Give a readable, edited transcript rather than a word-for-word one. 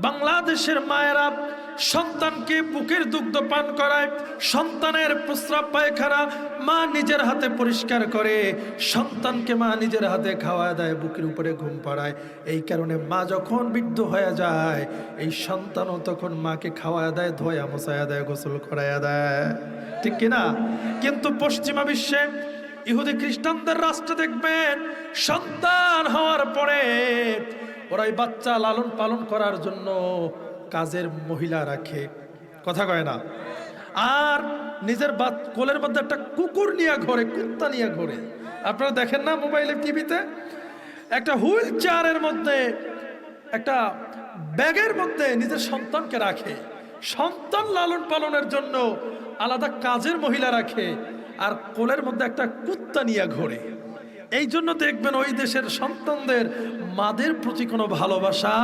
বাংলাদেশের মায়েরা সন্তানকে বুকের দুগ্ধ পান করায়, সন্তানের প্রস্রাব পায়খানা মা নিজের হাতে পরিষ্কার করে, সন্তানকে মা নিজের হাতে খাওয়া দেয়, বুকের উপরে ঘুম পাড়ায়। এই কারণে মা যখন বৃদ্ধ হয়ে যায়, এই সন্তানও তখন মাকে খাওয়া দেয়, ধোয়া মোছায়া দেয়, গোসল করাইয়া দেয়, ঠিক কিনা? কিন্তু পশ্চিমা বিশ্বে ইহুদি খ্রিস্টানদের রাষ্ট্রে দেখবেন সন্তান হওয়ার পরে ওরাই বাচ্চা লালন পালন করার জন্য কাজের মহিলা রাখে, কথা কয় না, আর নিজের কোলের মধ্যে একটা কুকুর নিয়ে ঘোরে, কুত্তা নিয়ে ঘোরে। আপনারা দেখেন না মোবাইলে, টিভিতে, একটা হুইল চেয়ারের মধ্যে, একটা ব্যাগের মধ্যে নিজের সন্তানকে রাখে। সন্তান লালন পালনের জন্য আলাদা কাজের মহিলা রাখে, আর কোলের মধ্যে একটা কুত্তা নিয়ে ঘোরে। এই জন্য দেখবেন ওই দেশের সন্তানদের মাদের প্রতি কোনো ভালোবাসা